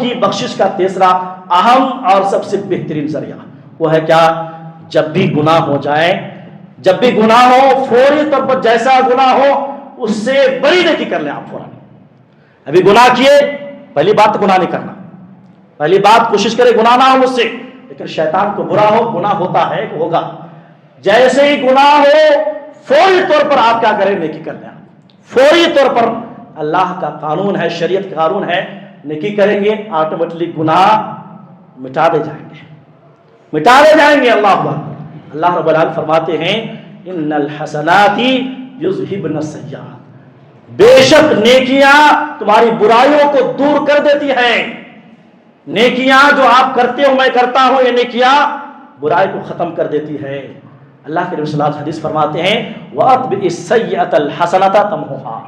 کی بخشش کا تیسرا اہم اور سب سے بہترین ذریعہ وہ ہے کیا؟ جب بھی گناہ ہو جائے، جب بھی گناہ ہو، فوری طور پر جیسا گناہ ہو اس سے بڑی نیکی کر لیں آپ فوراً۔ ابھی گناہ کیے، پہلی بات تو گناہ نہیں کرنا، پہلی بات کوشش کرے گناہ نہ ہو مجھ سے، لیکن شیطان کو برا ہو، گناہ ہوتا ہے کہ ہوگا، جیسے ہی گناہ ہو فوری طور پر آپ کیا کریں؟ نیکی کر لیں، فوری طور پر۔ اللہ کا قانون ہے، شریعت کا قانون ہے، نیکی کریں گے آٹومیٹلی گناہ مٹا دے جائیں گے، مٹا دے جائیں گے۔ اللہ اکبر۔ اللہ رب العالمین فرماتے ہیں ان الحسنات یذہبن السیئات، بے شک نیکیاں تمہاری برائیوں کو دور کر دیتی ہیں۔ نیکیاں جو آپ کرتے ہو، میں کرتا ہوں، یہ نیکیاں برائی کو ختم کر دیتی ہے۔ اللہ کے نبی صلی اللہ علیہ وسلم حدیث فرماتے ہیں وَأَتْبِعِ السَّيِّئَةَ الْحَسَنَةَ تَمْحُوهَا،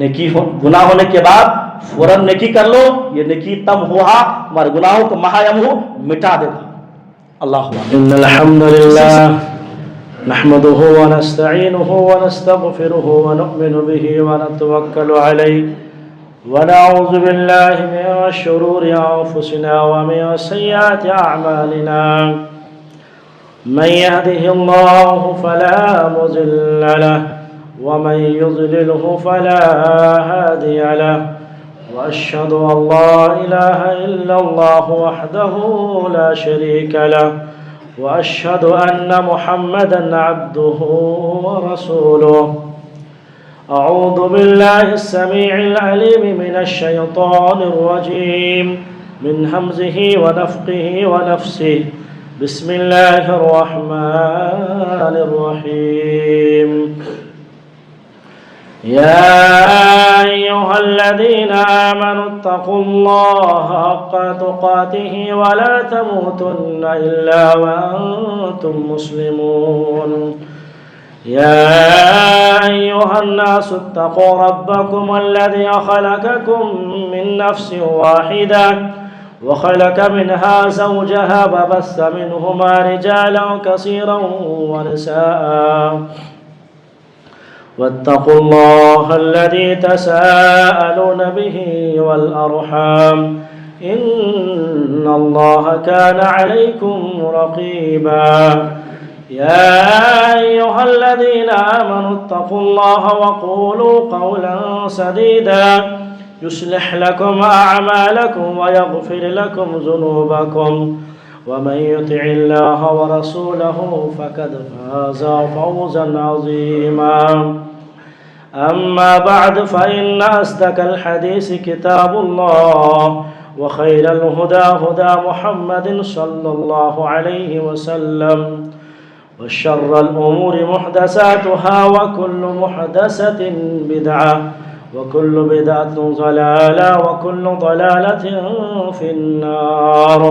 نیکی ہو، گناہ ہونے کے بعد فوراً نیکی کر لو، یہ نیکی تمحوہا، تمہارے گناہوں کو محایمہو، مٹا دے گا۔ اللہ اکبر۔ ان الحمد للہ نحمده ونستعینه ونستغفره ونؤمن به ونتوکل علیہ ونعوذ باللہ من شرور انفسنا ومن سیئات اعمالنا من يهده الله فلا مضل له ومن يضلله فلا هادي له وأشهد أن لا إله إلا الله وحده لا شريك له وأشهد أن محمدا عبده ورسوله أعوذ بالله السميع العليم من الشيطان الرجيم من همزه ونفخه ونفسه بسم الله الرحمن الرحيم يا أيها الذين آمنوا اتقوا الله حق تقاته ولا تموتن إلا وأنتم مسلمون يا أيها الناس اتقوا ربكم الذي خلقكم من نفس واحدة وخلق منها زوجها وبث منهما رجالا كثيرا ونساء واتقوا الله الذي تساءلون به والأرحام إن الله كان عليكم رقيبا يا أيها الذين آمنوا اتقوا الله وقولوا قولا سديدا يصلح لكم أعمالكم ويغفر لكم ذنوبكم ومن يطع الله ورسوله فقد فاز فوزا عظيما أما بعد فإن أصدق الحديث كتاب الله وخير الهدى هدى محمد صلى الله عليه وسلم وشر الأمور محدثاتها وكل محدثة بدعة وكل بدعة ضلالة وكل ضلالة في النار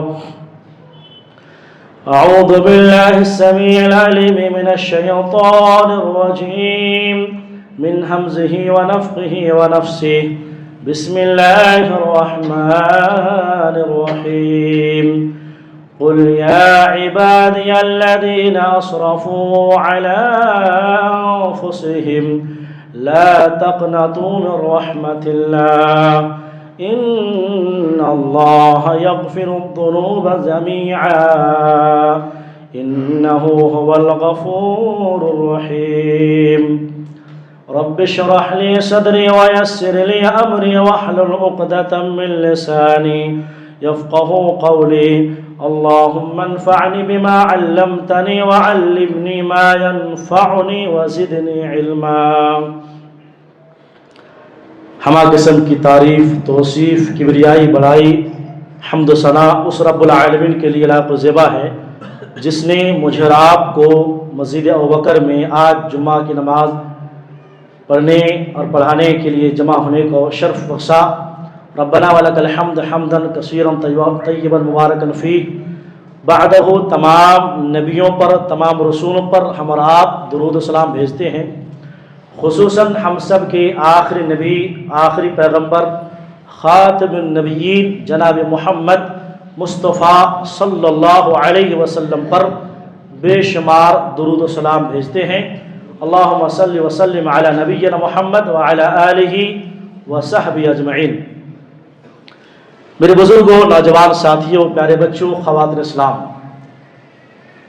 أعوذ بالله السميع العليم من الشيطان الرجيم من همزه ونفخه ونفسه بسم الله الرحمن الرحيم قل يا عبادي الذين أسرفوا على أنفسهم لا تقنطوا من رحمة الله إن الله يغفر الذنوب جميعا إنه هو الغفور الرحيم رب اشرح لي صدري ويسر لي أمري واحلل عقدة من لساني يفقه قولي اللهم انفعني بما علمتني وعلمني ما ينفعني وزدني علما۔ ہما قسم کی تعریف، توصیف، کبریائی، بڑائی، حمد و ثنا اس رب العالمین کے لیے لائق و زیبا ہے جس نے مجھے اور آپ کو مسجد ابوبکر میں آج جمعہ کی نماز پڑھنے اور پڑھانے کے لیے جمع ہونے کو شرف بخشا۔ ربنا ولک الحمد حمدا کثیرا طیبا مبارکا فیہ۔ بعدہ تمام نبیوں پر، تمام رسولوں پر ہم اور آپ درود و سلام بھیجتے ہیں، خصوصاً ہم سب کے آخری نبی، آخری پیغمبر، خاتم النبیین جناب محمد مصطفیٰ صلی اللہ علیہ وسلم پر بے شمار درود و سلام بھیجتے ہیں۔ اللہم صلی وسلم علی نبینا محمد وعلی آلہ وصحبہ اجمعین۔ میرے بزرگوں، نوجوان ساتھیوں، پیارے بچوں، خواتین اسلام،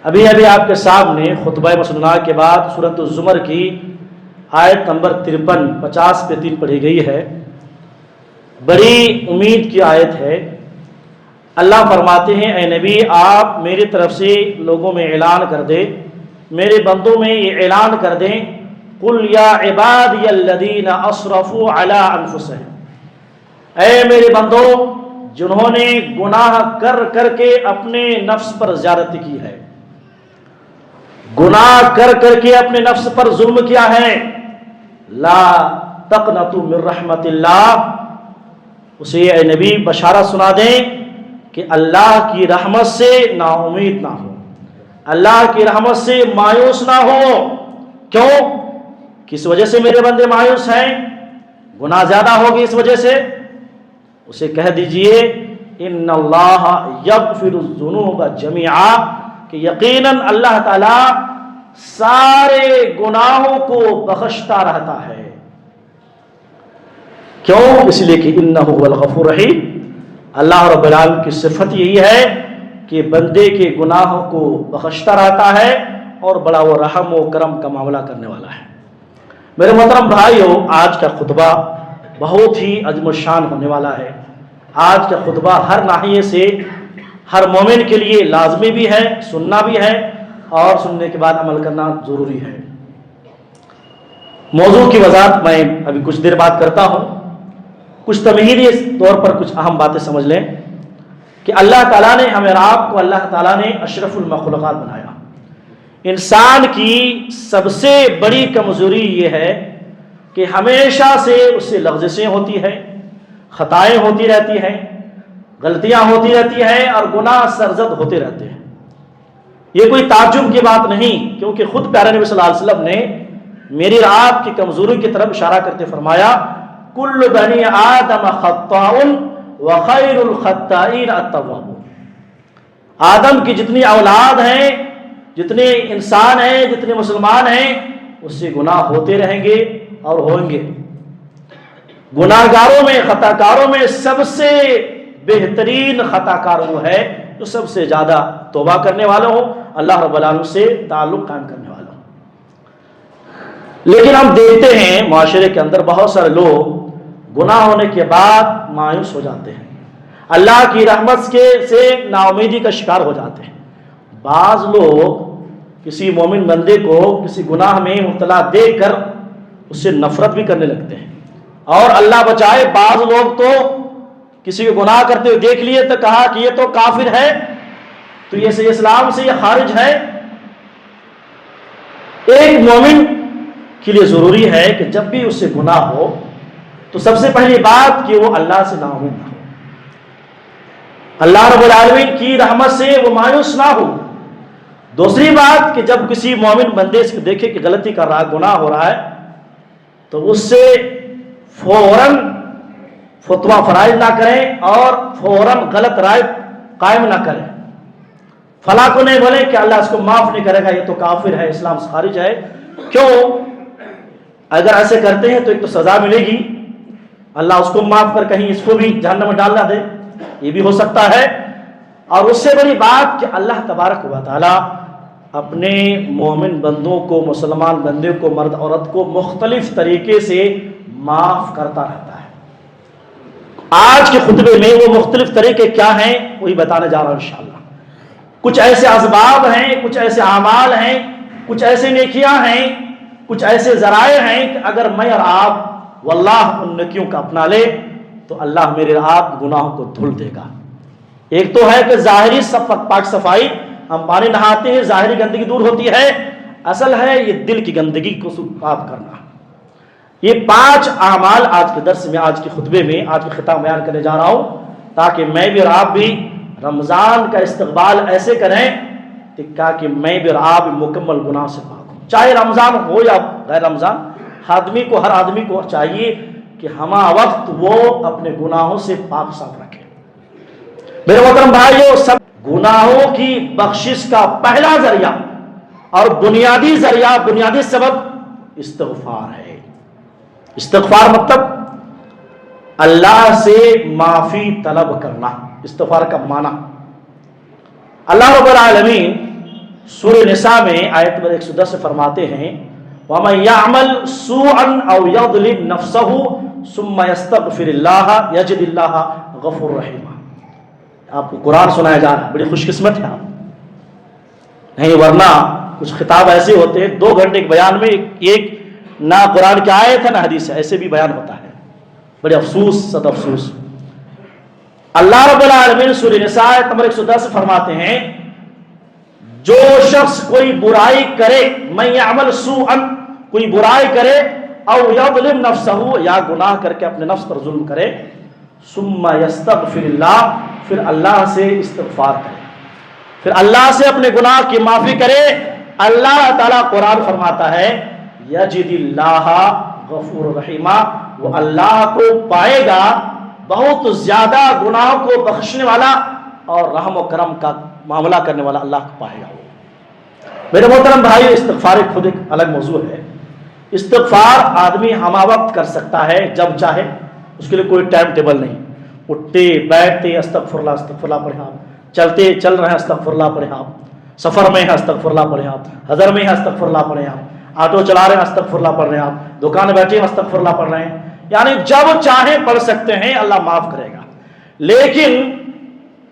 ابھی آپ کے سامنے خطبہ مسنونہ کے بعد سورۃ الزمر کی آیت نمبر 53 50 پہ 3 پڑھی گئی ہے۔ بڑی امید کی آیت ہے۔ اللہ فرماتے ہیں اے نبی آپ میری طرف سے لوگوں میں اعلان کر دیں، میرے بندوں میں یہ اعلان کر دیں، قل یا عبادی الذین اسرفوا علی انفسہم، اے میرے بندوں جنہوں نے گناہ کر کے اپنے نفس پر زیادتی کی ہے، گناہ کر کے اپنے نفس پر ظلم کیا ہے، لا تقنطوا من رحمت اللہ، اسے اے نبی بشارت سنا دیں کہ اللہ کی رحمت سے نا امید نہ ہو، اللہ کی رحمت سے مایوس نہ ہو۔ کیوں؟ کس وجہ سے میرے بندے مایوس ہیں؟ گناہ زیادہ ہوگی اس وجہ سے؟ اسے کہہ دیجئے ان اللہ یغفر الذنوب جميعا، کہ یقیناً اللہ تعالی سارے گناہوں کو بخشتا رہتا ہے۔ کیوں؟ اس لیے کہ انہ هو الغفور الرحیم، اللہ رب العالمین کی صفت یہی ہے کہ بندے کے گناہوں کو بخشتا رہتا ہے اور بڑا وہ رحم و کرم کا معاملہ کرنے والا ہے۔ میرے محترم بھائیو، آج کا خطبہ بہت ہی عظیم الشان ہونے والا ہے۔ آج کا خطبہ ہر ناحیے سے ہر مومن کے لیے لازمی بھی ہے، سننا بھی ہے، اور سننے کے بعد عمل کرنا ضروری ہے۔ موضوع کی وضاحت میں ابھی کچھ دیر بعد کرتا ہوں۔ کچھ تمہیدی طور پر کچھ اہم باتیں سمجھ لیں کہ اللہ تعالیٰ نے ہمیں اور آپ کو اللہ تعالیٰ نے اشرف المخلوقات بنایا۔ انسان کی سب سے بڑی کمزوری یہ ہے کہ ہمیشہ سے اس سے لغزشیں ہوتی ہیں، خطائیں ہوتی رہتی ہیں، غلطیاں ہوتی رہتی ہیں اور گناہ سرزد ہوتے رہتے ہیں۔ یہ کوئی تعجب کی بات نہیں، کیونکہ خود پیارے نبی صلی اللہ علیہ وسلم نے میری اور آپ کی کمزوری کی طرف اشارہ کرتے فرمایا کل بنی آدم خطاء وخیر الخطائین التوابون، آدم کی جتنی اولاد ہیں، جتنے انسان ہیں، جتنے مسلمان ہیں، اس سے گناہ ہوتے رہیں گے اور ہوں گے۔ گناہ گاروں میں، خطا کاروں میں سب سے بہترین خطا کار وہ ہے جو سب سے زیادہ توبہ کرنے والا ہو، اللہ رب العالمین سے تعلق قائم کرنے والا ہو۔ لیکن ہم دیکھتے ہیں معاشرے کے اندر بہت سارے لوگ گناہ ہونے کے بعد مایوس ہو جاتے ہیں، اللہ کی رحمت سے نا امیدی کا شکار ہو جاتے ہیں۔ بعض لوگ کسی مومن بندے کو کسی گناہ میں مبتلا دیکھ کر اس سے نفرت بھی کرنے لگتے ہیں، اور اللہ بچائے بعض لوگ تو کسی کو گناہ کرتے ہوئے دیکھ لیے تو کہا کہ یہ تو کافر ہے، تو یہ سے اسلام سے یہ خارج ہے۔ ایک مومن کے لیے ضروری ہے کہ جب بھی اس سے گناہ ہو تو سب سے پہلی بات کہ وہ اللہ سے نا امید نہ ہو، اللہ رب العالمین کی رحمت سے وہ مایوس نہ ہو۔ دوسری بات کہ جب کسی مومن بندے سے دیکھے کہ غلطی کر رہا ہے، گناہ ہو رہا ہے، تو اس سے فوراً فتویٰ فرائض نہ کریں اور فوراً غلط رائے قائم نہ کریں۔ فلاں کو نہیں بولیں کہ اللہ اس کو معاف نہیں کرے گا، یہ تو کافر ہے، اسلام سے خارج ہے۔ کیوں؟ اگر ایسے کرتے ہیں تو ایک تو سزا ملے گی، اللہ اس کو معاف کر کہیں اس کو بھی جہنم میں ڈال نہ دے، یہ بھی ہو سکتا ہے۔ اور اس سے بڑی بات کہ اللہ تبارک و تعالی اپنے مومن بندوں کو، مسلمان بندے کو، مرد عورت کو مختلف طریقے سے معاف کرتا رہتا ہے۔ آج کے خطبے میں وہ مختلف طریقے کیا ہیں وہی بتانے جا رہا ہوں انشاءاللہ۔ کچھ ایسے اسباب ہیں، کچھ ایسے اعمال ہیں، کچھ ایسے نیکیاں ہیں، کچھ ایسے ذرائع ہیں کہ اگر میں اور آپ واللہ ان نیکیوں کا اپنا لے تو اللہ میرے اور آپ گناہوں کو دھل دے گا۔ ایک تو ہے کہ ظاہری پاک صفائی، ہم پانی نہاتے ہیں، ظاہری گندگی دور ہوتی ہے، اصل ہے یہ دل کی گندگی کو صاف کرنا۔ یہ 5 اعمال آج کے درس میں، آج کے خطبے میں، آج کے خطاب بیان کرنے جا رہا ہوں، تاکہ میں بھی اور آپ بھی رمضان کا استقبال ایسے کریں کہ میں بھی اور آپ بھی مکمل گناہ سے پاک ہوں۔ چاہے رمضان ہو یا غیر رمضان، ہر آدمی کو چاہیے کہ ہمہ وقت وہ اپنے گناہوں سے پاک صاف رکھے۔ میرے محترم بھائیو، سب گناہوں کی بخشش کا پہلا ذریعہ اور بنیادی ذریعہ، بنیادی سبب استغفار ہے۔ استغفار مطلب اللہ سے معافی طلب کرنا، استغفار کا معنی۔ اللہ رب العالمین سورہ نساء میں آیت نمبر 110 سے فرماتے ہیں وَمَن يَعْمَلْ سُوءًا أَوْ يَظْلِمْ نَفْسَهُ ثُمَّ يَسْتَغْفِرِ اللَّهَ يَجِدِ اللَّهَ غَفُورًا رَحِيمًا۔ آپ کو قرآن سنایا جا رہا ہے، بڑی خوش قسمت ہے آپ، نہیں ورنہ کچھ خطاب ایسے ہوتے ہیں 2 گھنٹے کے بیان میں ایک نہ قرآن کی آیت ہے نہ حدیث ہے، ایسے بھی بیان ہوتا ہے، بڑے افسوس، صد افسوس۔ اللہ رب العالمین سورہ نساء آیت نمبر 110 فرماتے ہیں جو شخص کوئی برائی کرے، من یعمل سوءا، کوئی برائی کرے، او یظلم نفسہ، یا گناہ کر کے اپنے نفس پر ظلم کرے، ثم یستغفر اللہ، پھر اللہ سے استغفار کرے، پھر اللہ سے اپنے گناہ کی معافی کرے، اللہ تعالیٰ قرآن فرماتا ہے یجد اللہ غفور رحیمہ، وہ اللہ کو پائے گا بہت زیادہ گناہوں کو بخشنے والا اور رحم و کرم کا معاملہ کرنے والا اللہ کو پائے گا۔ میرے محترم بھائی، استغفار خود ایک الگ موضوع ہے۔ استغفار آدمی ہمہ وقت کر سکتا ہے جب چاہے، اس کے لیے کوئی ٹائم ٹیبل نہیں، اٹھتے بیٹھتے استغفر اللہ پڑھیں آپ، چلتے چل رہے ہیں استغفر اللہ پڑھیں آپ، سفر میں ہے استغفر اللہ پڑھیں آپ، حضر میں ہے استغفر اللہ پڑھیں آپ، آٹو چلا رہے ہیں استغفر اللہ پڑھ رہے ہیں آپ، دکان میں بیٹھے ہیں استغفر اللہ پڑھ رہے ہیں، یعنی جب چاہیں پڑھ سکتے ہیں، اللہ معاف کرے گا۔ لیکن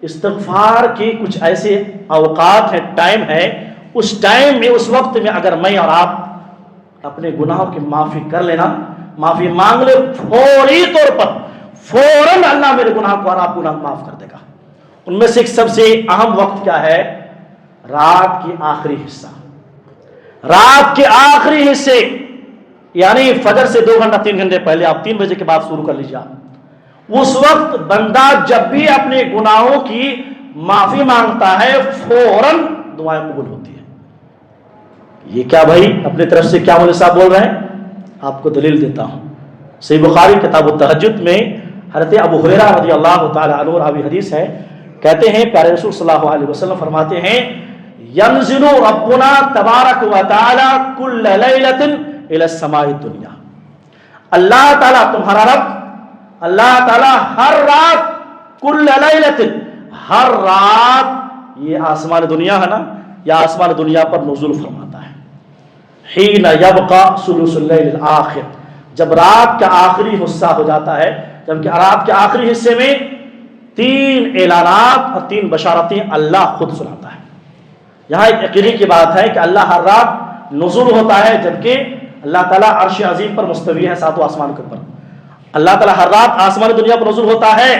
استغفار کی کچھ ایسے اوقات ہیں، ٹائم ہے، اس ٹائم میں، اس وقت میں اگر میں اور آپ اپنے گناہوں کی معافی کر لینا، معافی مانگ لے فوری طور پر، فوراً اللہ میرے گناہ کو اور آپ گناہ معاف کر دے گا۔ ان میں سے ایک سب سے اہم وقت کیا ہے؟ رات کی آخری حصہ، رات کے آخری حصے، یعنی فجر سے 2 گھنٹہ 3 گھنٹے پہلے، آپ 3 بجے کے بعد شروع کر لیجیے۔ اس وقت بندہ جب بھی اپنے گناہوں کی معافی مانگتا ہے فوراً دعائیں قبول ہوتی ہیں۔ یہ کیا بھائی اپنے طرف سے کیا مولوی صاحب بول رہے ہیں؟ آپ کو دلیل دیتا ہوں۔ صحیح بخاری کتاب التہجد میں حضرت ابو ہریرہ رضی اللہ تعالی عنہ راوی حدیث ہے، کہتے ہیں پیارے رسول صلی اللہ علیہ وسلم فرماتے ہیں ینزل ربنا تبارک و تعالی کل لیلۃ الی السماء الدنیا، اللہ تعالیٰ تمہارا رب، اللہ تعالیٰ ہر رات، کل لیلۃ، ہر رات، یہ آسمان دنیا ہے نا، یا آسمان دنیا پر نزول فرماتا ہے۔ حین یبقى ثلث اللیل الآخر، جب رات کا آخری حصہ ہو جاتا ہے، جبکہ رات کے آخری حصے میں 3 اعلانات اور 3 بشارتیں اللہ خود سناتا ہے۔ یہاں ایک عقیدے کی بات ہے کہ اللہ ہر رات نزول ہوتا ہے، جبکہ اللہ تعالیٰ عرش عظیم پر مستوی ہے 7 آسمان کے اوپر۔ اللہ تعالیٰ ہر رات آسمان دنیا پر نزول ہوتا ہے،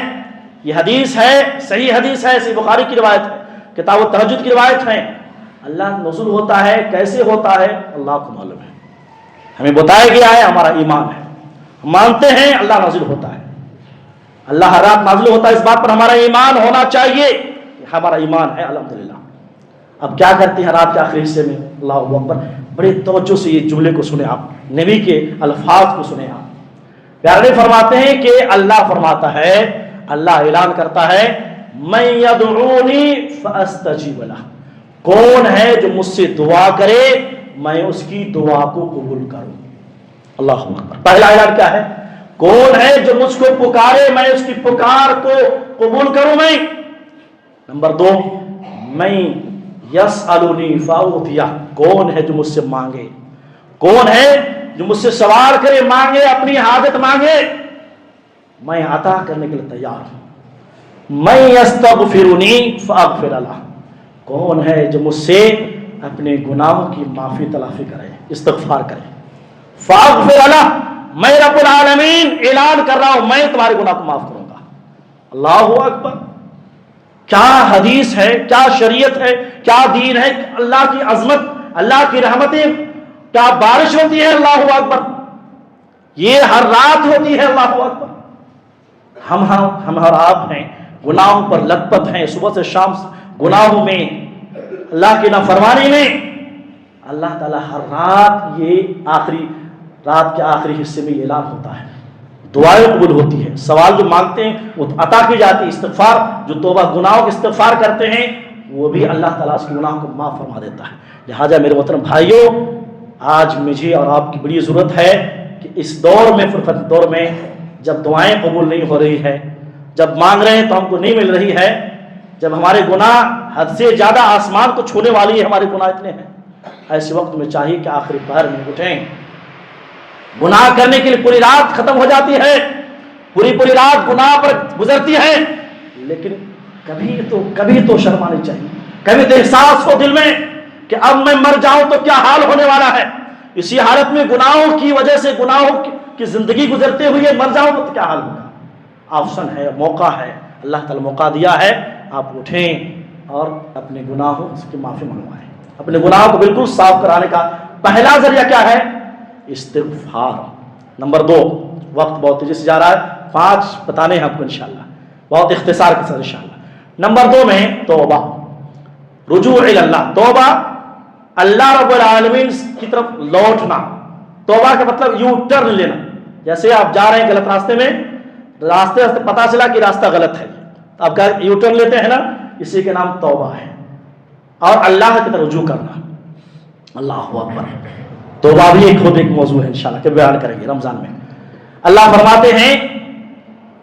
یہ حدیث ہے، صحیح حدیث ہے، صحیح بخاری کی روایت ہے، کتاب التہجد کی روایت ہے۔ اللہ نزول ہوتا ہے، کیسے ہوتا ہے اللہ کو معلوم ہے، ہمیں بتایا گیا ہے، ہمارا ایمان ہے، ہم مانتے ہیں اللہ نازل ہوتا ہے، اللہ ہر رات نازل ہوتا ہے، اس بات پر ہمارا ایمان ہونا چاہیے، ہمارا ایمان ہے الحمدللہ۔ اب کیا کرتے ہیں رات کے آخری حصے میں؟ اللہ اکبر، بڑی توجہ سے یہ جملے کو سنیں آپ، نبی کے الفاظ کو سنیں آپ۔ پیارے فرماتے ہیں کہ اللہ فرماتا ہے، اللہ اعلان کرتا ہے من یدعونی فاستجیب لہ، کون ہے جو مجھ سے دعا کرے میں اس کی دعا کو قبول کروں۔ اللہ اکبر، پہلا اعلان کیا ہے؟ کون ہے جو مجھ کو پکارے میں اس کی پکار کو قبول کروں میں۔ نمبر 2، میں یسألنی فاعطیہ، کون ہے جو مجھ سے مانگے، کون ہے جو مجھ سے سوال کرے، مانگے، اپنی حاجت مانگے، میں عطا کرنے کے لیے تیار ہوں۔ میں یستغفرنی فاغفر لہ، کون ہے جو مجھ سے اپنے گناہوں کی معافی تلافی کرے، استغفار کرے۔ فاغفر لہ، میں رب العالمین اعلان کر رہا ہوں میں تمہارے گناہ کو معاف کروں گا۔ اللہ اکبر، کیا حدیث ہے، کیا شریعت ہے، کیا دین ہے، اللہ کی عظمت، اللہ کی رحمتیں کیا بارش ہوتی ہے۔ اللہ اکبر، یہ ہر رات ہوتی ہے۔ اللہ اکبر، ہم ہر آپ ہیں، گناہوں پر لت پت ہیں، صبح سے شام گناہوں میں، اللہ کی نافرمانی میں۔ اللہ تعالیٰ ہر رات، یہ آخری رات کے آخری حصے میں یہ اعلان ہوتا ہے، دعائیں قبول ہوتی ہے، سوال جو مانگتے ہیں وہ عطا کی جاتی ہے، استغفار جو توبہ گناہوں کے استغفار کرتے ہیں وہ بھی اللہ تعالیٰ اس کے گناہ کو معاف فرما دیتا ہے۔ لہٰذا میرے محترم بھائیوں، آج مجھے اور آپ کی بڑی ضرورت ہے کہ اس دور میں، فرقت دور میں، جب دعائیں قبول نہیں ہو رہی ہے، جب مانگ رہے ہیں تو ہم کو نہیں مل رہی ہے، جب ہمارے گناہ حد سے زیادہ آسمان کو چھونے والی ہے، ہمارے گناہ اتنے ہیں، ایسے وقت میں چاہیے کہ آخری پہر میں اٹھیں. گناہ کرنے کے لیے پوری رات ختم ہو جاتی ہے، پوری رات گناہ پر گزرتی ہے، لیکن کبھی تو شرم آنی چاہیے، کبھی تو احساس ہو دل میں کہ اب میں مر جاؤں تو کیا حال ہونے والا ہے. اسی حالت میں گناہوں کی وجہ سے، گناہوں کی زندگی گزرتے ہوئے مر جاؤں تو کیا حال ہوگا. آپشن ہے، موقع ہے، اللہ تعالی موقع دیا ہے، آپ اٹھیں اور اپنے گناہوں کی معافی منگوائیں. اپنے گناہوں کو بالکل صاف کرانے کا پہلا ذریعہ کیا ہے؟ استغفار. نمبر 2، وقت بہت تیزی سے جا رہا ہے، 5 بتانے ہیں آپ کو انشاءاللہ، بہت اختصار کے ساتھ انشاءاللہ. نمبر 2 میں توبہ، رجوع اللہ. توبہ اللہ رب العالمین کی طرف لوٹنا. توبہ کا مطلب یوں ٹرن لینا. جیسے آپ جا رہے ہیں غلط راستے میں، راستے پتا چلا کہ راستہ غلط ہے، آپ کا یو ٹرن لیتے ہیں نا، اسی کے نام توبہ ہے. اور اللہ کی طرف رجوع کرنا. اللہ اکبر. توبہ بھی ایک موضوع ہے انشاءاللہ کہ بیان کریں گے رمضان میں. اللہ فرماتے ہیں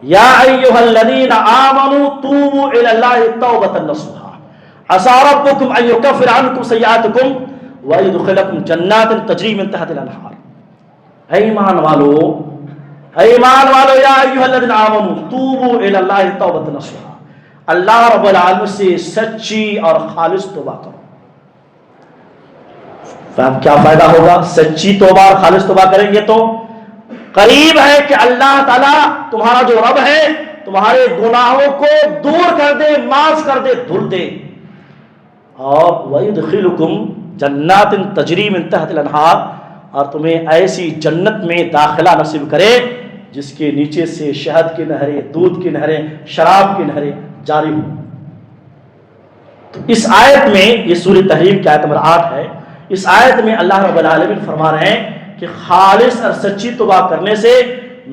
یا ایھا الذین آمنوا توبوا الی اللہ توبۃ نصوحا عسى ربکم ان یکفر عنکم سیئاتکم ویدخلکم جنات تجری من تحتها الانہار. اے ایمان والو یا ایھا الذین آمنوا توبوا الی اللہ توبۃ نصوحا، اللہ رب العالمین سے سچی اور خالص توبہ کرو. کیا فائدہ ہوگا؟ سچی توبہ اور خالص توبہ کریں گے تو قریب ہے کہ اللہ تعالیٰ تمہارا جو رب ہے تمہارے گناہوں کو دور کر دے، معاف کر دے، دھل دے. اور وَيُدْخِلُكُمْ جَنَّاتٍ تَجْرِي مِن تَحْتِهَا الْأَنْهَارُ، اور تمہیں ایسی جنت میں داخلہ نصیب کرے جس کے نیچے سے شہد کی نہریں، دودھ کی نہریں، شراب کی نہریں جاری ہوں. تو اس آیت میں، یہ سورہ تحریم کی آیت نمبر 8 ہے، اس آیت میں اللہ رب العالمین فرما رہے ہیں کہ خالص اور سچی توبہ کرنے سے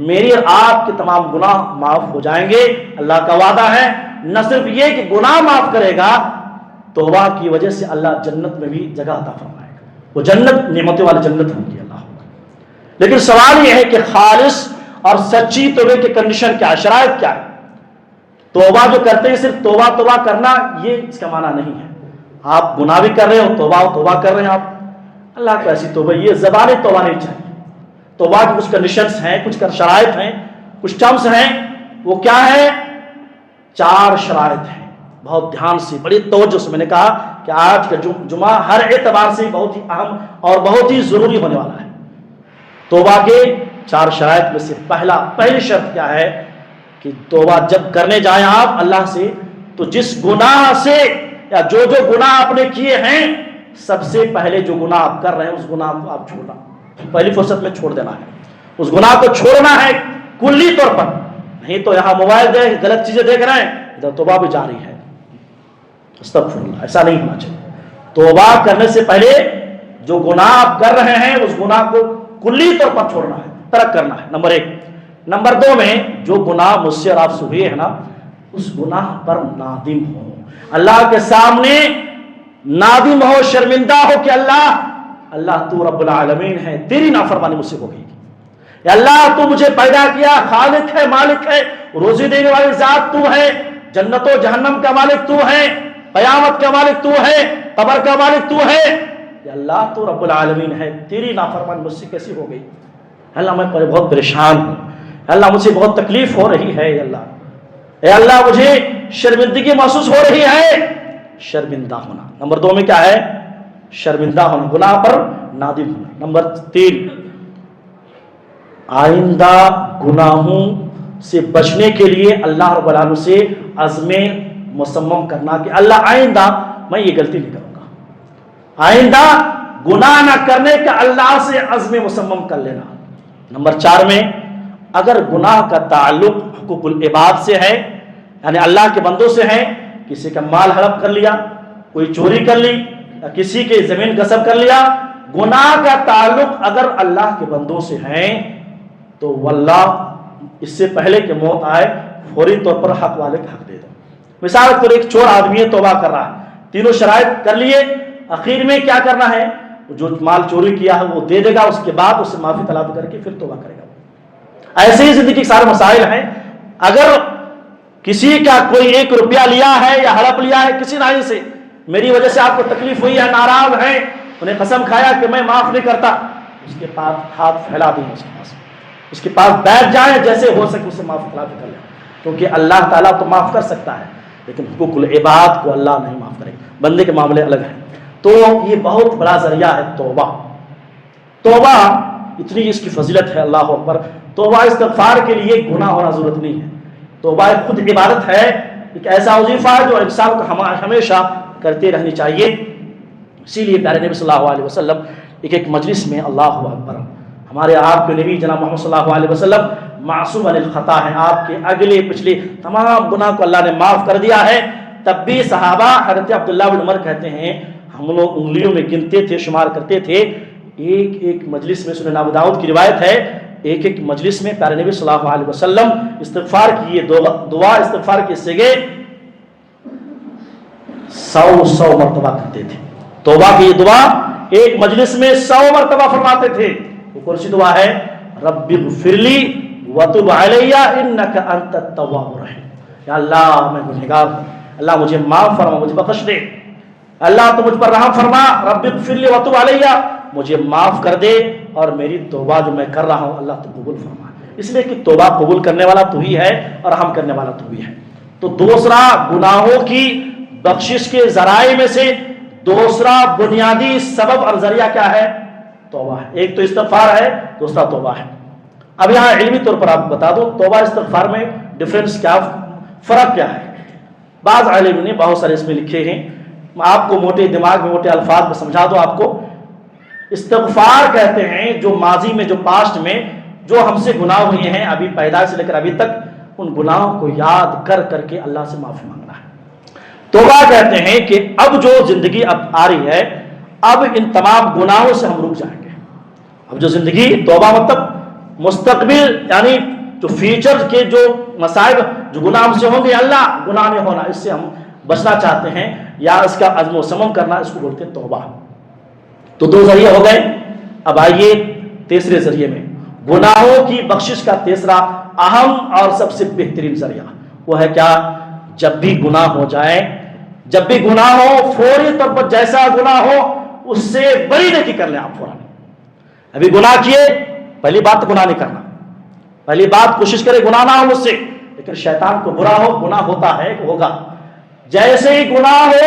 میری اور آپ کے تمام گناہ معاف ہو جائیں گے. اللہ کا وعدہ ہے. نہ صرف یہ کہ گناہ معاف کرے گا، توبہ کی وجہ سے اللہ جنت میں بھی جگہ عطا فرمائے گا. وہ جنت نعمتوں والی جنت ہوگی. اللہ. لیکن سوال یہ ہے کہ خالص اور سچی توبہ کی کنڈیشن کیا ہے، شرائط کیا ہے؟ توبہ جو کرتے ہیں صرف توبہ کرنا، یہ اس کا معنی نہیں ہے. آپ گناہ بھی کر رہے ہو، توبہ کر رہے ہیں آپ، اللہ کو ایسی توبہ، یہ زبانی توبہ نہیں چاہیے. توبہ کی کچھ کنڈیشنز ہیں، کچھ شرائط ہیں، کچھ ٹرمز ہیں. وہ کیا ہے؟ 4 شرائط ہیں. بہت دھیان سے، بڑی توجہ سے. میں نے کہا کہ آج کا جمعہ ہر اعتبار سے بہت ہی اہم اور بہت ہی ضروری ہونے والا ہے. توبہ کے 4 شرائط میں سے پہلی شرط کیا ہے کہ توبہ جب کرنے جائیں آپ اللہ سے، تو جس گناہ سے یا جو گناہ آپ نے کیے ہیں، سب سے پہلے جو گناہ آپ کر رہے ہیں اس گناہ کو آپ چھوڑنا، پہلی فرصت میں چھوڑ دینا ہے. اس گناہ کو چھوڑنا ہے کلی طور پر. نہیں تو یہاں موبائل دیکھ، غلط چیزیں دیکھ رہے ہیں، ادھر توبہ بھی جاری ہے. استغفر اللہ. ایسا نہیں ہونا چاہیے. توبہ کرنے سے پہلے جو گناہ آپ کر رہے ہیں اس گناہ کو کلی طور پر چھوڑنا ہے، ترک کرنا ہے. نمبر 1. نمبر 2 میں جو گناہ مجھ سے اور آپ سے ہوئے ہیں نا، اس گناہ پر نادم ہو، اللہ کے سامنے نادم ہو، شرمندہ ہو کہ اللہ تو رب العالمین ہے، تیری نافرمانی مجھ سے ہو گئی. یا اللہ تو مجھے پیدا کیا، خالق ہے، مالک ہے، روزی دینے والی ذات تو ہے، جنت و جہنم کا مالک تو ہے، قیامت کا مالک تو ہے، قبر کا مالک تو ہے. یا اللہ تو رب العالمین ہے، تیری نافرمانی مجھ سے کیسی ہو گئی؟ اللہ میں بہت پریشان ہوں، اللہ مجھے بہت تکلیف ہو رہی ہے. اے اللہ مجھے شرمندگی محسوس ہو رہی ہے. شرمندہ ہونا. نمبر 2 میں کیا ہے؟ شرمندہ ہونا، گناہ پر نادم ہونا. نمبر 3 آئندہ گناہوں سے بچنے کے لیے اللہ رب العالمین سے عزم مصمم کرنا کہ اللہ آئندہ میں یہ غلطی نہیں کروں گا. آئندہ گناہ نہ کرنے کا اللہ سے عزم مصمم کر لینا. نمبر 4 میں اگر گناہ کا تعلق حقوق العباد سے ہے، یعنی اللہ کے بندوں سے ہے، کسی کا مال ہڑپ کر لیا، کوئی چوری کر لی، یا کسی کی زمین غصب کر لیا، گناہ کا تعلق اگر اللہ کے بندوں سے ہے تو واللہ اس سے پہلے کہ موت آئے فوری طور پر حق والے کا حق دے دو. مثال کے طور ایک چور آدمی ہے، توبہ کر رہا ہے، تینوں شرائط کر لیے، اخیر میں کیا کرنا ہے؟ جو مال چوری کیا ہے وہ دے دے گا، اس کے بعد اسے معافی طلب کر کے پھر توبہ کرے گا. ایسے ہی زندگی کے سارے مسائل ہیں. اگر کسی کا کوئی 1 روپیہ لیا ہے یا ہڑپ لیا ہے کسی نائی سے، میری وجہ سے آپ کو تکلیف ہوئی ہے، ناراض ہیں، انہیں قسم کھایا کہ میں معاف نہیں کرتا، اس کے پاس ہاتھ پھیلا دیں، اس کے پاس بیٹھ جائیں، جیسے ہو سکے اسے معاف کر لیں، کیونکہ اللہ تعالیٰ تو معاف کر سکتا ہے لیکن حقوق العباد کو اللہ نہیں معاف کرے، بندے کے معاملے الگ ہیں. تو یہ بہت بڑا ذریعہ ہے توبہ. توبہ اتنی اس کی فضیلت ہے، اللہ اکبر. توبہ استغفار کے لیے گناہ ہونا ضرورت نہیں ہے. توبہ خود عبادت ہے، ایک ایسا وظیفہ ہے جو انسان کو ہمیشہ کرتے رہنی چاہیے. اسی لیے پیارے نبی صلی اللہ علیہ وسلم ایک مجلس میں، اللہ اکبر، ہمارے آپ کے نبی جناب محمد صلی اللہ علیہ وسلم معصوم عن الخطا ہیں، آپ کے اگلے پچھلے تمام گناہ کو اللہ نے معاف کر دیا ہے. تب بھی صحابہ، حضرت عبداللہ بن عمر کہتے ہیں ہم لوگ انگلیوں میں گنتے تھے، شمار کرتے تھے. ایک مجلس میں، سنن ابو داؤد کی روایت ہے، ایک مجلس میں پیارے نبی صلی اللہ علیہ وسلم استغفار کی یہ دعا، استغفار کے سگے 100 مرتبہ کرتے تھے. توبہ کی یہ دعا ایک مجلس میں 100 مرتبہ فرماتے تھے. وہ کون سی دعا ہے؟ رب اغفر لی وتب علی انک انت التواب الرحیم. یا اللہ میں گنہگار ہوں، اللہ مجھے معاف فرما، مجھے بخش دے، اللہ تو مجھ پر رحم فرما. رب اغفر لی وتب علی، مجھے معاف کر دے اور میری توبہ جو میں کر رہا ہوں اللہ تو قبول فرما. اس لیے کہ توبہ قبول کرنے والا تو ہی ہے اور رحم کرنے والا تو ہی ہے. تو دوسرا گناہوں کی بخشش کے ذرائع میں سے دوسرا بنیادی سبب اور ذریعہ کیا ہے؟ توبہ ہے. ایک تو استغفار ہے، دوسرا توبہ ہے. اب یہاں علمی طور پر آپ بتا دو توبہ استغفار میں ڈفرینس کیا، فرق کیا ہے. بعض عالم نے بہت سارے اس میں لکھے ہیں، آپ کو موٹے دماغ میں موٹے الفاظ میں سمجھا دو. آپ کو استغفار کہتے ہیں جو ماضی میں، جو پاسٹ میں جو ہم سے گناہ ہوئے ہیں، ابھی پیدائش سے لے کر ابھی تک، ان گناہوں کو یاد کر کر کے اللہ سے معافی مانگنا ہے. توبہ کہتے ہیں کہ اب جو زندگی اب آ رہی ہے، اب ان تمام گناہوں سے ہم رک جائیں گے. اب جو زندگی، توبہ مطلب مستقبل، یعنی جو فیوچر کے جو مصائب، جو گناہ ہم سے ہوں گے، اللہ گناہ نہیں ہونا، اس سے ہم بچنا چاہتے ہیں یا اس کا عزم و سمم کرنا، اس کو بولتے ہیں توبہ. تو 2 ذریعے ہو گئے. اب آئیے تیسرے ذریعے میں، گناہوں کی بخشش کا تیسرا اہم اور سب سے بہترین ذریعہ وہ ہے کیا؟ جب بھی گناہ ہو جائے، جب بھی گناہ ہو، فوری طور پر جیسا گناہ ہو اس سے بڑی نیکی کر لیں. آپ فوراً ابھی گناہ کیے، پہلی بات تو گناہ نہیں کرنا، پہلی بات کوشش کرے گناہ نہ ہو مجھ سے. لیکن شیطان کو برا ہو، گناہ ہوتا ہے کہ ہوگا، جیسے ہی گناہ ہو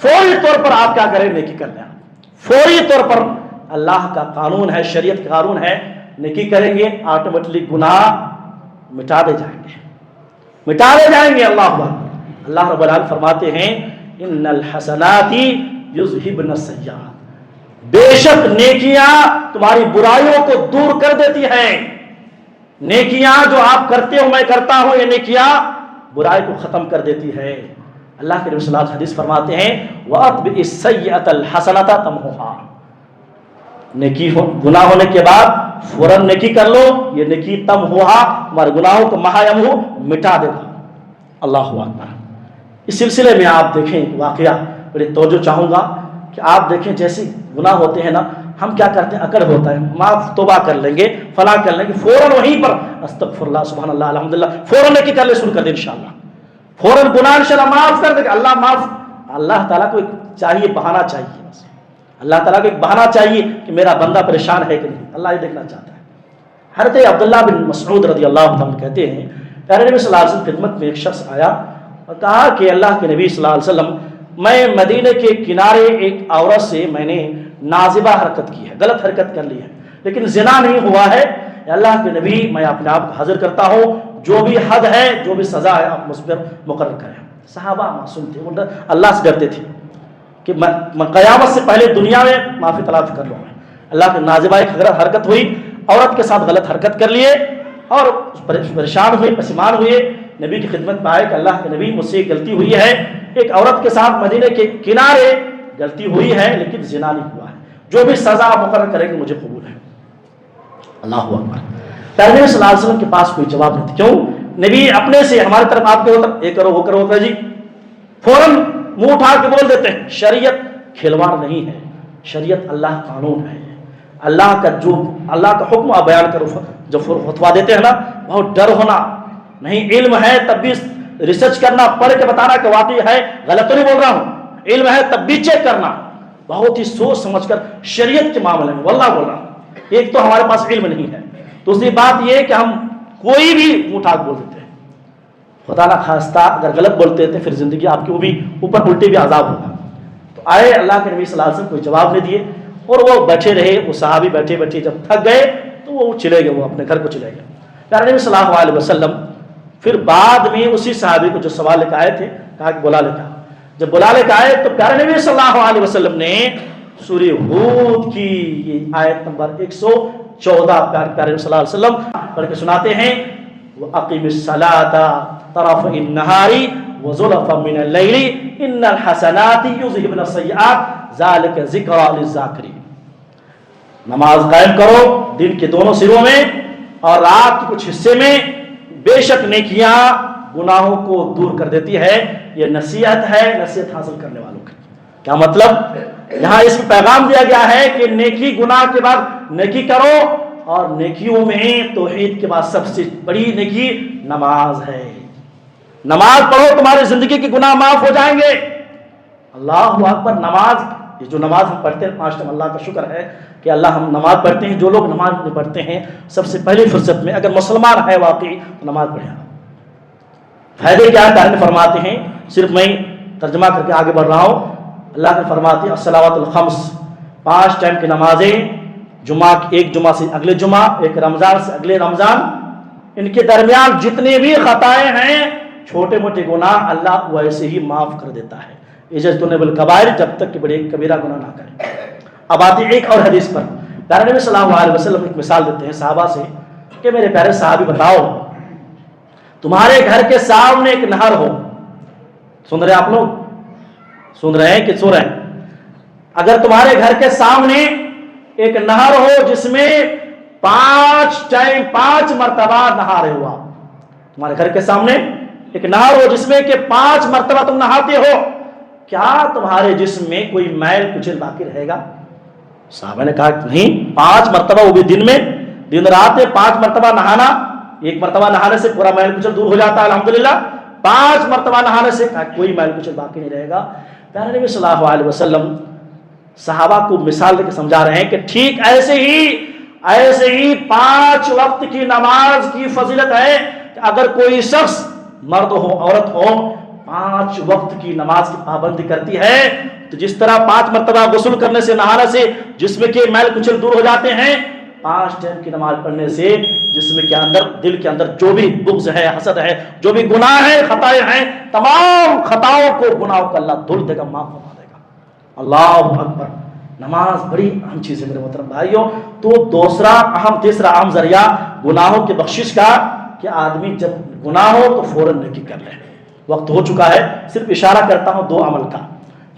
فوری طور پر آپ کیا کریں؟ نیکی کر لیں. فوری طور پر اللہ کا قانون ہے، شریعت کا قانون ہے، نیکی کریں گے آٹومیٹلی گناہ مٹا دے جائیں گے، مٹا دے جائیں گے. اللہ اکبر. اللہ رب العالمین فرماتے ہیں ان الحسنات یذہبن السیئات، بے شک نیکیاں تمہاری برائیوں کو دور کر دیتی ہیں. نیکیاں جو آپ کرتے ہو، میں کرتا ہوں، یہ نیکیاں برائی کو ختم کر دیتی ہے. اللہ کے نبی صلی اللہ علیہ وسلم حدیث فرماتے ہیں وَأَتْبِعِ السَّيِّئَةَ الْحَسَنَةَ تَمْحُوهَا، نیکی ہو، گناہ ہونے کے بعد فوراً نیکی کر لو، یہ نیکی تمحوها، ہمارے گناہوں کو محایمہ مٹا دے گا. اللہ اکبر. اس سلسلے میں آپ دیکھیں ایک واقعہ، بڑی توجہ چاہوں گا کہ آپ دیکھیں جیسے گناہ ہوتے ہیں نا، ہم کیا کرتے ہیں؟ اکڑ ہوتا ہے، معاف توبہ کر لیں گے، فلاں کر لیں گے، فوراً وہیں پر استغفر اللہ، سبحان اللہ، الحمدللہ، فوراً نیکی کر لے، شروع کر دیں انشاءاللہ، فوراً گناہ انشاءاللہ معاف کر دے گا اللہ معاف. اللہ تعالیٰ کو ایک چاہیے، بہانہ چاہیے بس. اللہ تعالیٰ کو ایک بہانہ چاہیے کہ میرا بندہ پریشان ہے کہ نہیں، اللہ یہ دیکھنا چاہتا ہے. حضرت عبداللہ بن مسعود رضی اللہ عنہ کہتے ہیں پیارے نبی صلی اللہ علیہ وسلم کی خدمت میں ایک شخص آیا اور کہا کہ اللہ کے نبی صلی اللہ علیہ وسلم، میں مدینے کے کنارے ایک عورت سے میں نے نازبہ حرکت کی ہے، غلط حرکت کر لی ہے، لیکن زنا نہیں ہوا ہے. اللہ کے نبی میں اپنے آپ کو حاضر کرتا ہوں، جو بھی حد ہے، جو بھی سزا ہے آپ مجھ پر مقرر کریں. صحابہ معصوم تھے، وہ اللہ سے ڈرتے تھے کہ میں قیامت سے پہلے دنیا میں معافی طلب کر لوں. اللہ کے نازبہ ایک غلط حرکت ہوئی، عورت کے ساتھ غلط حرکت کر لیے اور پریشان ہوئے، پشیمان ہوئے، نبی کی خدمت میں آئے کہ اللہ کے نبی مجھ سے غلطی ہوئی ہے، ایک عورت کے ساتھ مدینے کے کنارے غلطی ہوئی ہے لیکن زنا نہیں ہوا ہے، جو بھی سزا مقرر کریں گے مجھے قبول ہے. اللہ اکبر. پیارے نبی صلی اللہ علیہ وسلم کے پاس کوئی جواب نہیں تھا. کیوں؟ نبی اپنے سے ہماری طرف آپ کے طرف یہ کرو وہ کرو ہوتا ہے جی، فوراً منہ اٹھا کے بول دیتے ہیں. شریعت کھلواڑ نہیں ہے، شریعت اللہ قانون ہے. اللہ کا حکم آپ بیان کرو، جو فتوا دیتے ہیں نا، بہت ڈر ہونا نہیں، علم ہے تب بھی ریسرچ کرنا، پڑھ کے بتانا کہ واقعی ہے، غلط تو نہیں بول رہا ہوں، علم ہے تب بھی چیک کرنا، بہت ہی سوچ سمجھ کر شریعت کے معاملے میں، واللہ بول رہا ہوں، ایک تو ہمارے پاس علم نہیں ہے، دوسری بات یہ کہ ہم کوئی بھی مٹھاک بول دیتے ہیں، خدا نہ خواستہ اگر غلط بولتے تھے پھر زندگی آپ کی وہ بھی اوپر الٹے بھی عذاب ہوگا۔ تو آئے اللہ کے نبی صلی اللہ علیہ وسلم کوئی جواب نہیں دیے، اور وہ بیٹھے رہے، وہ صحابی بیٹھے بیٹھے جب تھک گئے تو وہ چلے گئے، وہ اپنے گھر کو چلے گئے۔ پیارے نبی صلی اللہ علیہ وسلم پھر بعد میں اسی صحابی کو جو سوال لے کے آئے تھے کہا کہ بلا لے کے آؤ، جب بلا لے کے آئے تو پیارے نبی صلی اللہ علیہ وسلم نے سورہ ہود کی یہ آیت نمبر 114 پیارے نبی صلی اللہ علیہ وسلم پڑھ کے سناتے ہیں، وَأَقِمِ الصَّلَاةَ طَرَفَيِ النَّهَارِ وَزُلَفًا مِنَ اللَّيْلِ إِنَّ الْحَسَنَاتِ يُذْهِبْنَ السَّيِّئَاتِ ذَلِكَ ذِكْرَىٰ لِلذَّاكِرِينَ۔ نماز قائم کرو دن کے دونوں سروں میں اور رات کے کچھ حصے میں، بے شک نیکیاں گناہوں کو دور کر دیتی ہے، یہ نصیحت ہے نصیحت حاصل کرنے والوں کی۔ کیا مطلب؟ یہاں اس میں پیغام دیا گیا ہے کہ نیکی گناہ کے بعد نیکی کرو، اور نیکیوں میں توحید کے بعد سب سے بڑی نیکی نماز ہے۔ نماز پڑھو تمہاری زندگی کے گناہ معاف ہو جائیں گے۔ اللہ اکبر۔ نماز، یہ جو نماز ہم پڑھتے ہیں 5 ٹائم، اللہ کا شکر ہے کہ اللہ ہم نماز پڑھتے ہیں۔ جو لوگ نماز نہیں پڑھتے ہیں سب سے پہلی فرصت میں اگر مسلمان ہے واقعی تو نماز پڑھیں۔ فائدے کیا ہے فرماتے ہیں، صرف میں ترجمہ کر کے آگے بڑھ رہا ہوں۔ اللہ کے فرماتے ہیں الصلوات الخمس، 5 ٹائم کی نمازیں، جمعہ ایک جمعہ سے اگلے جمعہ، ایک رمضان سے اگلے رمضان، ان کے درمیان جتنے بھی خطائیں ہیں، چھوٹے موٹے گناہ، اللہ ویسے ہی معاف کر دیتا ہے۔ اجتنبوا الکبائر، جب تک کہ بڑے کبیرہ گناہ نہ کریں۔ اب آتی ایک اور حدیث پر، پیارے نبی صلی اللہ علیہ وسلم ایک مثال دیتے ہیں صحابہ سے کہ میرے پیارے صحابی بتاؤ، تمہارے گھر کے سامنے ایک نہر ہو، سن رہے آپ لوگ؟ سن رہے ہیں کہ سو رہے ہیں؟ اگر تمہارے گھر کے سامنے ایک نہر ہو جس میں 5 مرتبہ نہا رہے ہو آپ، تمہارے گھر کے سامنے ایک نہر ہو جس میں کہ 5 مرتبہ تم نہاتے ہو، کیا تمہارے جسم میں کوئی میل کچل باقی رہے گا؟ صحابہ نے کہا نہیں، 5 مرتبہ، وہ بھی دن میں، دن رات میں 5 مرتبہ نہانا، ایک مرتبہ نہانے سے پورا میل کچل دور ہو جاتا ہے الحمدللہ، 5 مرتبہ نہانے سے کوئی میل کچل باقی نہیں رہے گا۔ پیارے نبی صلی اللہ علیہ وسلم صحابہ کو مثال دے کے سمجھا رہے ہیں کہ ٹھیک ایسے ہی 5 وقت کی نماز کی فضیلت ہے کہ اگر کوئی شخص، مرد ہو عورت ہو، 5 وقت کی نماز کی پابندی کرتی ہے تو جس طرح 5 مرتبہ غسل کرنے سے، نہانے سے جسم کے میل کچل دور ہو جاتے ہیں، 5 ٹائم کی نماز پڑھنے سے جسم کے اندر، دل کے اندر جو بھی بغض ہے، حسد ہے، جو بھی گناہ ہے، خطائیں ہیں، تمام خطاؤں کو، گناہوں کو اللہ دھل دے گا، معاف فرما دے گا۔ اللہ اکبر۔ نماز بڑی اہم چیز ہے میرے محترم بھائیوں۔ تو تیسرا اہم ذریعہ گناہوں کی بخشش کا کہ آدمی جب گناہ ہو تو فوراً نیکی کر لے۔ وقت ہو چکا ہے، صرف اشارہ کرتا ہوں 2 عمل کا۔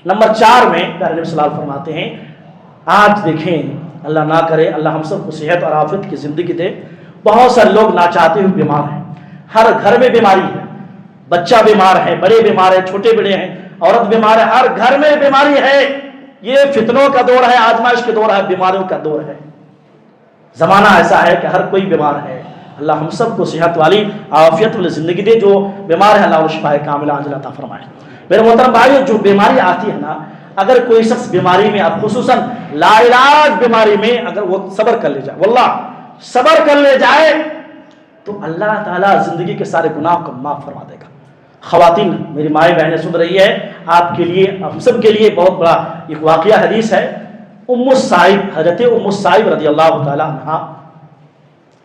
نمبر 4 میں پیارے نبی صلی اللہ علیہ وسلم فرماتے ہیں، آج دیکھیں اللہ نہ کرے اللہ ہم سب کو صحت اور عافیت کی زندگی دے، بہت سارے لوگ نہ چاہتے ہوئے بیمار ہیں، ہر گھر میں بیماری ہے، بچہ بیمار ہے، بڑے بیمار ہیں، چھوٹے بڑے ہیں، عورت بیمار ہے، ہر گھر میں بیماری ہے۔ یہ فتنوں کا دور ہے، آزمائش کے دور ہے، بیماریوں کا دور ہے، زمانہ ایسا ہے کہ ہر کوئی بیمار ہے۔ اللہ ہم سب کو صحت والی عافیت والی زندگی دے، جو بیمار ہے اللہ انہیں شفا کاملہ عاجلہ عطا فرمائے۔ میرے محترم بھائیو، جو بیماری آتی ہے نا، اگر کوئی شخص بیماری میں، اب خصوصاً لا علاج بیماری میں اگر وہ صبر کر لے جائے، واللہ صبر کر لے جائے تو اللہ تعالیٰ زندگی کے سارے گناہ کو معاف فرما دے گا۔ خواتین، میری مائیں بہنیں سن رہی ہے، آپ کے لیے، ہم سب کے لیے بہت بڑا ایک واقعہ حدیث ہے۔ حضرت ام الصائب رضی اللہ تعالیٰ عنہ،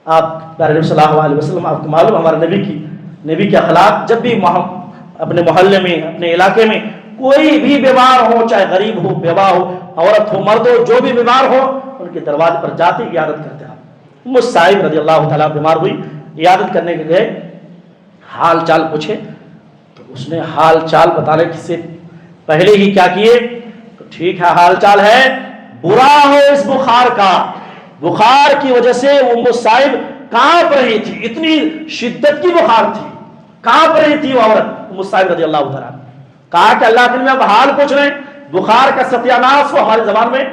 آپ پیارے نبی صلی اللہ علیہ وسلم، آپ کو معلوم ہمارے نبی کے اخلاق، جب بھی اپنے محلے میں، اپنے علاقے میں کوئی بھی بیمار ہو، چاہے غریب ہو، بیوہ ہو، عورت ہو، مرد ہو، جو بھی بیمار ہو، ان کے دروازے پر جاتے عیادت کرتے ہیں۔ ام الصائب رضی اللہ تعالیٰ بیمار ہوئی، عیادت کرنے کے لیے حال چال پوچھے تو اس نے حال چال بتانے سے پہلے ہی کیا کیے، تو ٹھیک ہے حال چال ہے، برا ہو اس بخار کا، بخار کی وجہ سے ام الصائب کانپ رہی تھی، اتنی شدت کی بخار تھی، کانپ رہی تھی وہ عورت ام الصائب رضی اللہ تعالیٰ۔ کہا کہ اللہ کے لیے اب حال پوچھ رہے ہیں، بخار کا ستیہ ناش ہو، ہماری زبان میں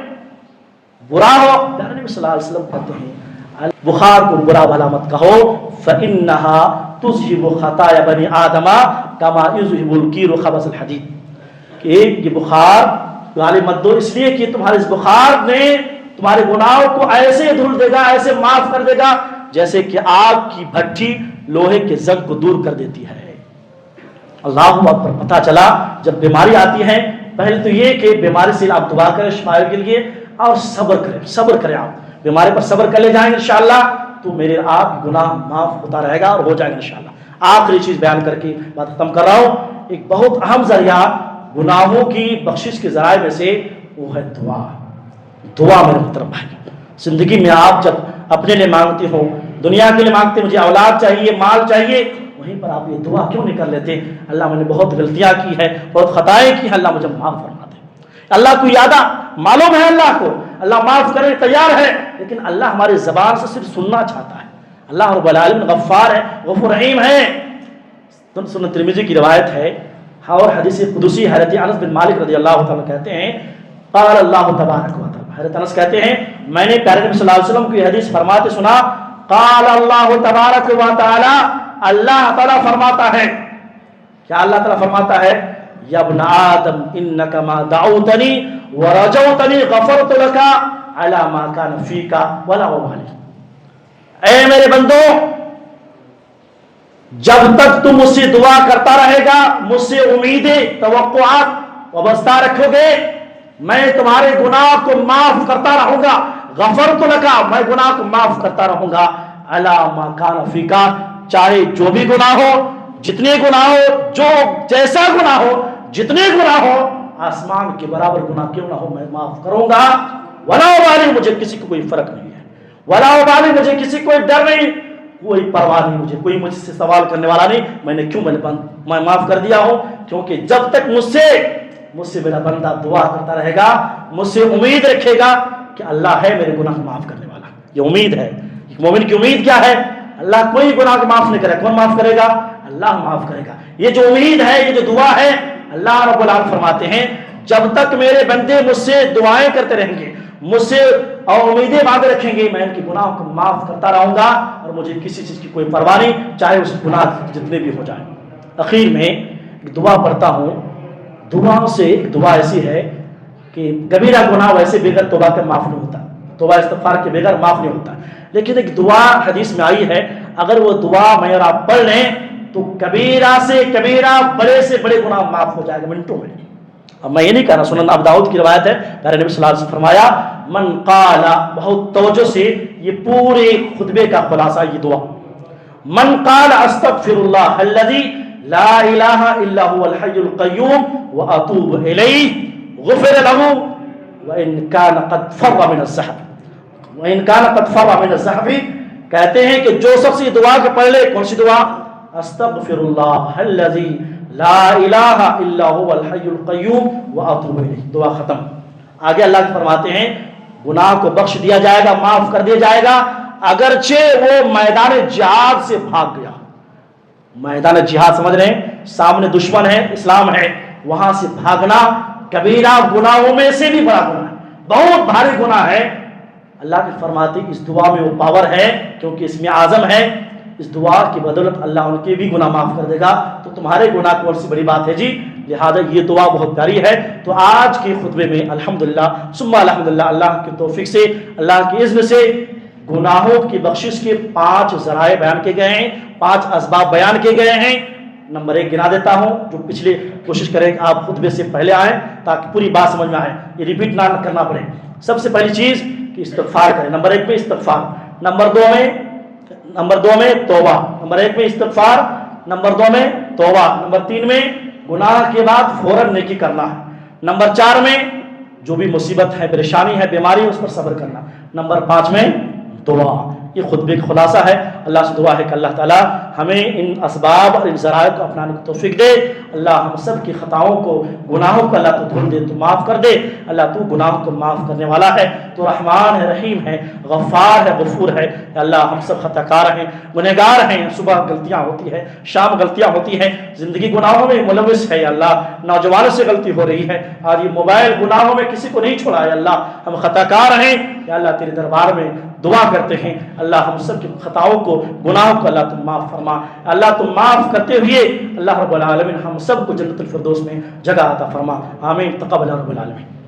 برا ہو۔ نبی صلی اللہ علیہ وسلم کہتے ہیں بخار کو برا بھلا مت کہو فَإِنَّهَا تُذْهِبُ خَطَايَا بَنِي آدَمَ كَمَا يُذْهِبُ الْكِيرُ خَبَثَ الْحَدِيدِ کہ یہ بخار گالی مت دو، اس لیے کہ تمہارے اس بخار نے تمہارے گناہوں کو ایسے دھل دے گا، ایسے معاف کر دے گا جیسے کہ آگ کی بھٹی لوہے کے زنگ کو دور کر دیتی ہے۔ اللہ اکبر۔ پتہ چلا جب بیماری آتی ہے پہلے تو یہ کہ بیماری سے آپ دعا کریں شفا کے لیے اور صبر کریں آپ بیماری پر صبر کر لے جائیں گے انشاءاللہ تو میرے آپ گناہ معاف ہوتا رہے گا اور ہو جائے گا انشاءاللہ۔ آخری چیز بیان کر کے بات ختم کر رہا ہوں، ایک بہت اہم ذریعہ گناہوں کی بخشش کے ذرائع میں سے وہ ہے دعا۔ دعا میرے محترم بھائی، زندگی میں آپ جب اپنے لیے مانگتے ہو، دنیا کے لیے مانگتے مجھے اولاد چاہیے، مال چاہیے، وہیں پر آپ یہ دعا کیوں نہیں کر لیتے اللہ میں نے بہت غلطیاں کی ہے، بہت خطائیں کی ہیں، اللہ مجھے معاف فرما دے۔ اللہ کو یاد معلوم ہے، اللہ کو اللہ معاف کرنے تیار ہے، لیکن اللہ ہماری زبان سے صرف سننا چاہتا ہے۔ اللہ رب العالمین غفار ہے، غفور رحیم ہے۔ سنن ترمذی کی روایت ہے اور حدیث قدسی حضرت انس بن مالک رضی اللہ تعالیٰ کہتے ہیں قال اللہ تبارک و تعالیٰ، حضرت انس کہتے ہیں میں نے پیارے نبی صلی اللہ علیہ وسلم کی حدیث فرماتے سنا، قال اللہ تبارک و تعالیٰ، اللہ تعالیٰ فرماتا ہے، کیا اللہ تعالیٰ فرماتا ہے؟ یا ابن آدم انک ما دعوتنی ورجوتنی غفرت لک علی ما کان فیک ولا ابالی۔ اے میرے بندو، جب تک تم مجھ سے دعا کرتا رہے گا، مجھ سے امیدیں توقعات وابستہ رکھو گے، میں تمہارے گناہ کو معاف کرتا رہوں گا، غفرت لک، میں گناہ کو معاف کرتا رہوں گا، علی ما کان فیک، چاہے جو بھی گناہ ہو، جتنے گناہ ہو، جو جیسا گناہ ہو، جتنے گناہ ہو، آسمان کے برابر گناہ کیوں نہ ہو، میں معاف کروں گا، ولا ابالی، مجھے کسی کو کوئی فرق نہیں ہے، ولا ابالی، مجھے کسی کوئی ڈر نہیں، کوئی پرواہ نہیں، مجھے کوئی مجھ سے سوال کرنے والا نہیں، میں معاف کر دیا ہوں، کیونکہ جب تک مجھ سے میرا بندہ دعا کرتا رہے گا، مجھ سے امید رکھے گا کہ اللہ ہے میرے گناہ کو معاف کرنے والا، یہ امید ہے۔ ایک مومن کی امید کیا ہے؟ اللہ کوئی گناہ کو معاف نہیں کرے، کون معاف کرے گا؟ اللہ معاف کرے گا۔ یہ جو امید ہے، یہ جو دعا ہے، اللہ رب العالمین فرماتے ہیں جب تک میرے بندے مجھ سے دعائیں کرتے رہیں گے، مجھ سے اور امیدیں باندھے رکھیں گے، میں ان کے گناہوں کو معاف کرتا رہوں گا اور مجھے کسی چیز کی کوئی پرواہ نہیں، چاہے اس گناہ جتنے بھی ہو جائیں۔ اخیر میں ایک دعا پڑھتا ہوں، دعاؤں سے ایک دعا ایسی ہے کہ کبیرہ گناہ ویسے بغیر توبہ کے معاف نہیں ہوتا، توبہ استغفار کے بغیر معاف نہیں ہوتا، لیکن ایک دعا حدیث میں آئی ہے، اگر وہ دعا میں اور آپ پڑھ لیں تو کبیرہ سے کبیرہ، بڑے سے بڑے گناہ معاف ہو جائے گا منٹوں میں۔ اب میں یہ نہیں کہہ رہا، سنن ابو داؤد کی روایت ہے، پیارے نبی صلی اللہ علیہ وسلم فرمایا من قال، بہت توجہ سے یہ پورے خطبے کا خلاصہ یہ دعا، من قال استغفر اللہ الذی لا الہ الا هو الحی القیوم واتوب الیہ غفر له وان کان قد فر من الزحف، وان کان قد فر من الزحف، کہتے ہیں کہ جو شخص یہ دعا کے پڑھ لے، کون سی دعا؟ استغفر اللہ الذی لا الہ الا هو الحی القیوم واتوب الیہ، دعا ختم۔ آگے اللہ فرماتے ہیں گناہ کو بخش دیا جائے گا، معاف کر دیا جائے گا، اگرچہ وہ میدان جہاد سے بھاگ گیا۔ میدان جہاد سمجھ رہے ہیں، سامنے دشمن ہے، اسلام ہے، وہاں سے بھاگنا کبیرہ گناہوں میں سے بھی بڑا گناہ ہے، بہت بھاری گناہ ہے۔ اللہ کی فرماتی اس دعا میں وہ پاور ہے، کیونکہ اس میں اعظم ہے، اس دعا کی بدولت اللہ ان کے بھی گناہ معاف کر دے گا، تو تمہارے گناہ کون سی بڑی بات ہے جی؟ لہذا یہ دعا بہت پیاری ہے۔ تو آج کے خطبے میں الحمدللہ ثم الحمدللہ اللہ کی توفیق سے، اللہ کی اذن سے گناہوں کی بخشش کے 5 ذرائع بیان کیے گئے ہیں، 5 اسباب بیان کیے گئے ہیں۔ نمبر 1 گنا دیتا ہوں، جو پچھلے کوشش کریں کہ آپ خطبے سے پہلے آئیں تاکہ پوری بات سمجھ میں آئے، یہ ریپیٹ نہ کرنا پڑے۔ سب سے پہلی چیز کہ استغفار کریں، نمبر 1 میں استغفار، نمبر 2 میں توبہ، نمبر 1 میں استغفار، نمبر 2 میں توبہ، نمبر 3 میں گناہ کے بعد فوراً نیکی کرنا ہے، نمبر 4 میں جو بھی مصیبت ہے، پریشانی ہے، بیماری ہے، اس پر صبر کرنا، نمبر 5 میں دعا۔ یہ خطبے کا خلاصہ ہے۔ اللہ سے دعا ہے کہ اللہ تعالیٰ ہمیں ان اسباب اور ان ذرائع کو اپنانے کی توفیق دے۔ اللہ ہم سب کی خطاؤں کو، گناہوں کو اللہ تو دھل دے، تو معاف کر دے۔ اللہ تو گناہوں کو معاف کرنے والا ہے، تو رحمان ہے، رحیم ہے، غفار ہے، غفور ہے۔ اللہ ہم سب خطا کار ہیں، گنہگار ہیں، صبح غلطیاں ہوتی ہے، شام غلطیاں ہوتی ہیں، زندگی گناہوں میں ملوث ہے۔ یا اللہ نوجوانوں سے غلطی ہو رہی ہے، آج یہ موبائل گناہوں میں کسی کو نہیں چھوڑا ہے۔ اللہ ہم خطا کار ہیں، یا اللہ تیرے دربار میں دعا کرتے ہیں، اللہ ہم سب کی خطاؤں کو، گناہوں کو اللہ تم معاف فرما۔ اللہ تم معاف کرتے ہوئے اللہ رب العالمین ہم سب کو جنت الفردوس میں جگہ عطا فرما۔ آمین، تقبل رب العالمین۔